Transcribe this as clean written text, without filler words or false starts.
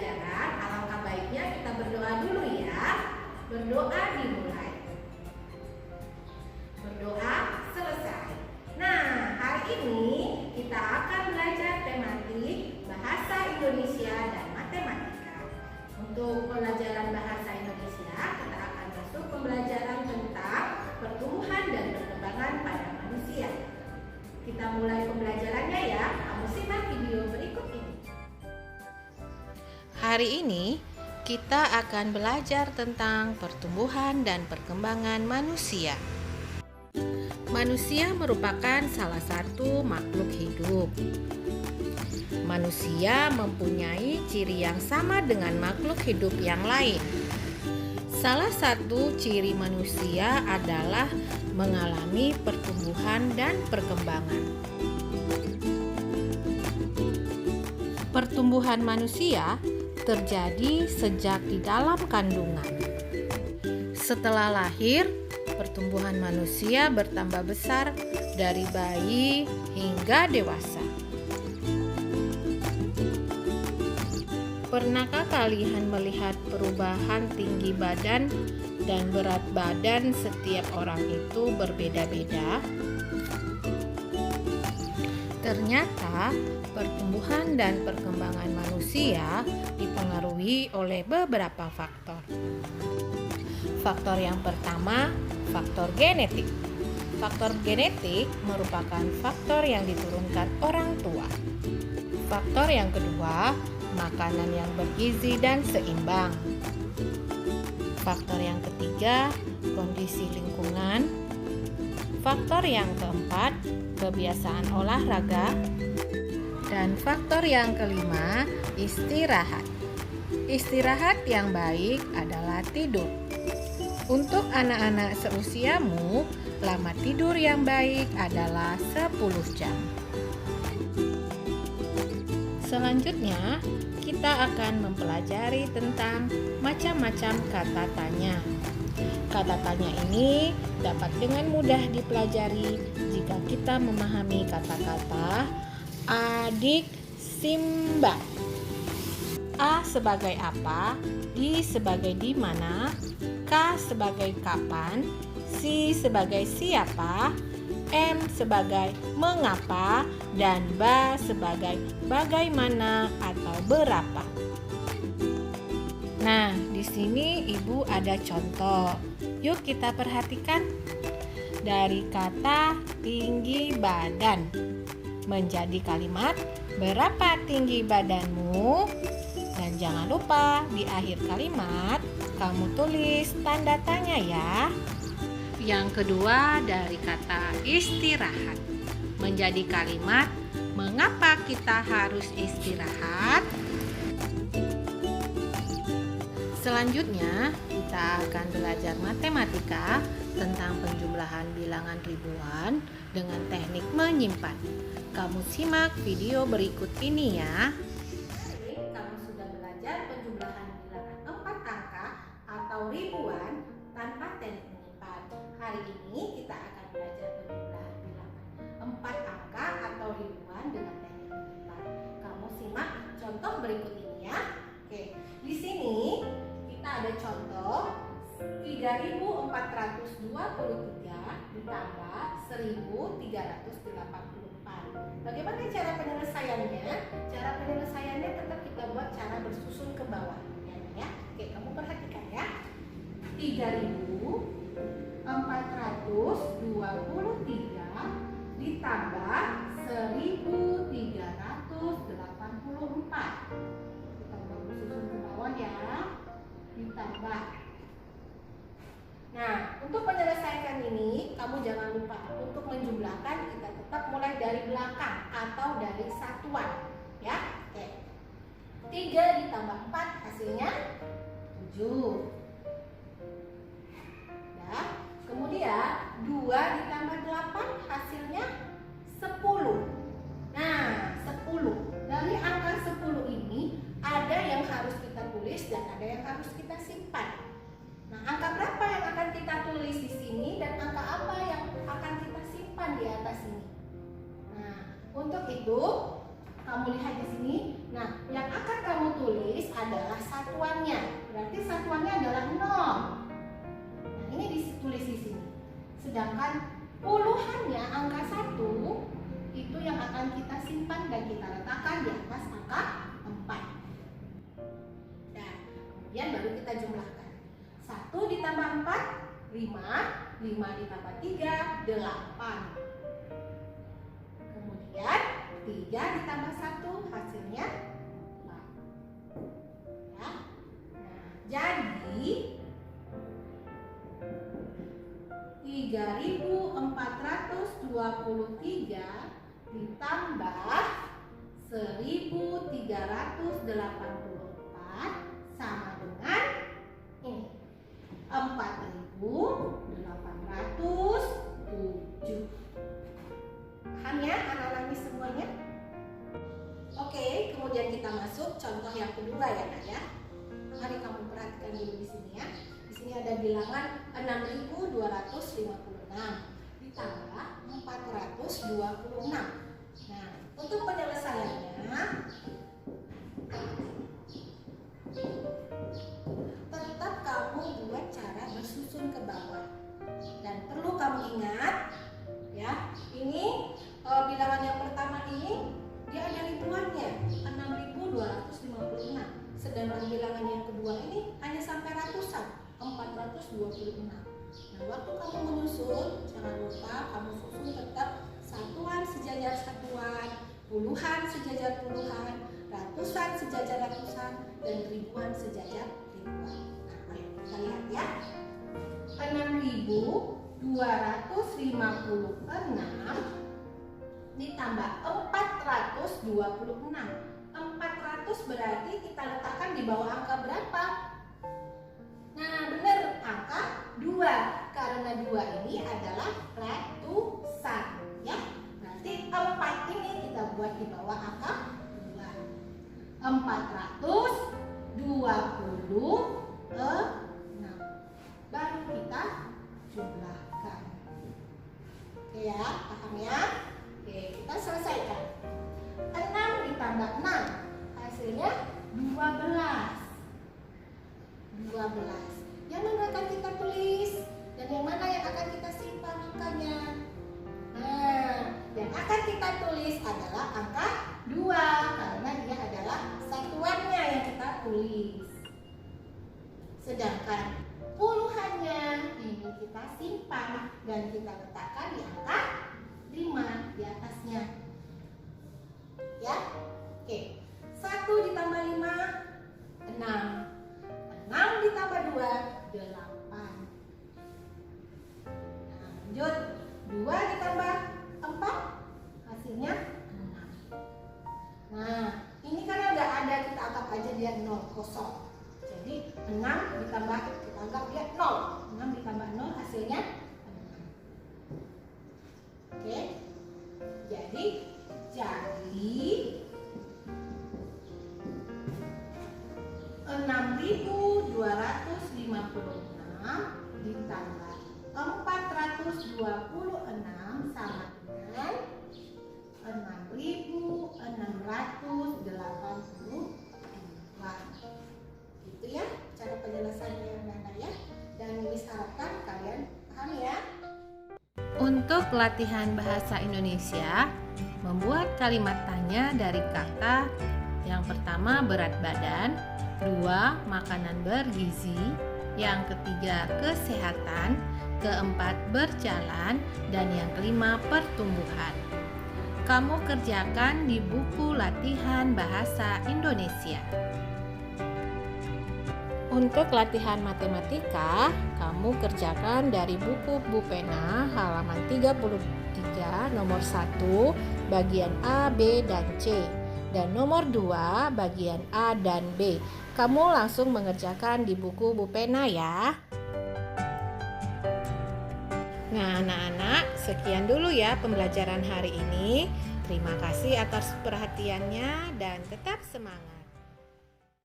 pembelajaran, alangkah baiknya kita berdoa dulu ya. Berdoa dimulai. Berdoa selesai. Nah, hari ini kita akan belajar tematik bahasa Indonesia dan matematika. Untuk pelajaran bahasa Indonesia, kita akan masuk pembelajaran tentang pertumbuhan dan perkembangan pada manusia. Kita mulai pembelajarannya ya. Kamu simak video berikut ini. Hari ini kita akan belajar tentang pertumbuhan dan perkembangan manusia. Manusia merupakan salah satu makhluk hidup. Manusia mempunyai ciri yang sama dengan makhluk hidup yang lain. Salah satu ciri manusia adalah mengalami pertumbuhan dan perkembangan. Pertumbuhan manusia terjadi sejak di dalam kandungan. Setelah lahir, pertumbuhan manusia bertambah besar dari bayi hingga dewasa. Pernahkah kalian melihat perubahan tinggi badan dan berat badan setiap orang itu berbeda-beda? Ternyata pertumbuhan dan perkembangan manusia dipengaruhi oleh beberapa faktor. Faktor yang pertama, faktor genetik. Faktor genetik merupakan faktor yang diturunkan orang tua. Faktor yang kedua, makanan yang bergizi dan seimbang. Faktor yang ketiga, kondisi lingkungan. Faktor yang keempat, kebiasaan olahraga. Dan faktor yang kelima, istirahat. Istirahat yang baik adalah tidur. Untuk anak-anak seusiamu, lama tidur yang baik adalah 10 jam. Selanjutnya, kita akan mempelajari tentang macam-macam kata tanya. Kata tanya ini dapat dengan mudah dipelajari jika kita memahami kata-kata adik Simba. A sebagai apa, I sebagai di mana, K sebagai kapan, Si sebagai siapa, M sebagai mengapa, dan Ba sebagai bagaimana atau berapa. Nah, di sini Ibu ada contoh. Yuk kita perhatikan. Dari kata tinggi badan menjadi kalimat berapa tinggi badanmu? Dan jangan lupa di akhir kalimat kamu tulis tanda tanya ya. Yang kedua dari kata istirahat menjadi kalimat mengapa kita harus istirahat? Selanjutnya kita akan belajar matematika tentang penjumlahan bilangan ribuan dengan teknik menyimpan. Kamu simak video berikut ini ya. Kamu sudah belajar penjumlahan bilangan 4 angka atau ribuan tanpa teknik menyimpan. Hari ini kita akan belajar penjumlahan bilangan 4 angka atau ribuan dengan teknik menyimpan. Kamu simak contoh berikut ini ya. Oke, di sini kita ada contoh 3.423 ditambah 1.384. Bagaimana cara penyelesaiannya? Cara penyelesaiannya tetap kita buat cara bersusun ke bawah ya. Oke, kamu perhatikan ya. 3.423 ditambah 1.384. Kita bersusun ke bawah ya. Ditambah. Nah, untuk menyelesaikan ini, kamu jangan lupa untuk menjumlahkan kita tetap mulai dari belakang atau dari satuan, ya. Oke. 3 ditambah 4 hasilnya 7. Ya. Kemudian 2 ditambah 8 hasilnya 10. Nah, 10. Dari angka 10 ini ada yang harus kita tulis dan ada yang harus kita simpan. Nah, angka berapa yang akan kita tulis di sini dan angka apa yang akan kita simpan di atas ini? Nah, untuk itu kamu lihat di sini. Nah, yang akan kamu tulis adalah satuannya. Berarti satuannya adalah 0. Nah, ini ditulis di sini. Sedangkan puluhannya, angka 1, itu yang akan kita simpan dan kita letakkan di atas angka 4. Nah, kemudian baru kita jumlahkan. 1 ditambah 4, 5. 5 ditambah 3, 8. Kemudian 3 ditambah 1, hasilnya 4. Ya. Nah, jadi 3.423 ditambah 1.384 sama dengan ini, 4.807. Paham ya anak-anak semuanya? Oke, kemudian kita masuk contoh yang kedua ya Nak ya. Mari kamu perhatikan dulu di sini ya. Di sini ada bilangan 6.256 ditambah 426. Nah, untuk penyelesaiannya tetap kamu buat cara bersusun ke bawah. Dan perlu kamu ingat ya, ini bilangan yang pertama ini dia ada ribuannya, 6.256. Sedangkan bilangan yang kedua ini hanya sampai ratusan, 426. Nah, waktu kamu menyusun, jangan lupa kamu susun tetap satuan sejajar satuan, puluhan sejajar puluhan, ratusan sejajar ratusan, dan ribuan sejajar ribuan. Nah, ayo kita lihat ya. 6.256 ditambah 426. 400 berarti kita letakkan di bawah angka berapa? Nah, benar, angka 2. Karena 2 ini adalah ratusan ya. Berarti 4 ini kita buat di bawah angka 2. 426. Baru kita jumlahkan. Oke ya, paham ya? Oke, kita selesaikan. 6 ditambah 6, hasilnya 12. 12. Yang mana akan kita tulis dan yang mana yang akan kita simpan angkanya? Nah, yang akan kita tulis adalah angka 2 karena dia adalah satuannya yang kita tulis. Sedangkan puluhannya ini kita simpan dan kita letakkan di angka 5 di atasnya. Ya, oke. 1 ditambah 5, 6. 6 ditambah 2, 8. Nah, lanjut. 2 ditambah 4, hasilnya 6. Nah, ini karena udah ada, kita anggap aja dia 0, kosong. Jadi 6 ditambah, kita anggap dia 0. 6 ditambah 0, hasilnya 6. Oke. Jadi 6.256 ditambah 426 sama dengan 6.682. Gitu ya cara penjelasannya Nana ya. Dan Miss harapkan kalian paham ya. Untuk latihan bahasa Indonesia, membuat kalimat tanya dari kata yang pertama berat badan, 2 makanan bergizi, yang ketiga kesehatan, keempat berjalan, dan yang kelima pertumbuhan. Kamu kerjakan di buku latihan bahasa Indonesia. Untuk latihan matematika, kamu kerjakan dari buku Bu Pena halaman 33 nomor 1 bagian A, B, dan C, dan nomor 2 bagian A dan B. Kamu langsung mengerjakan di buku Bu Pena ya. Nah anak-anak, sekian dulu ya pembelajaran hari ini. Terima kasih atas perhatiannya dan tetap semangat.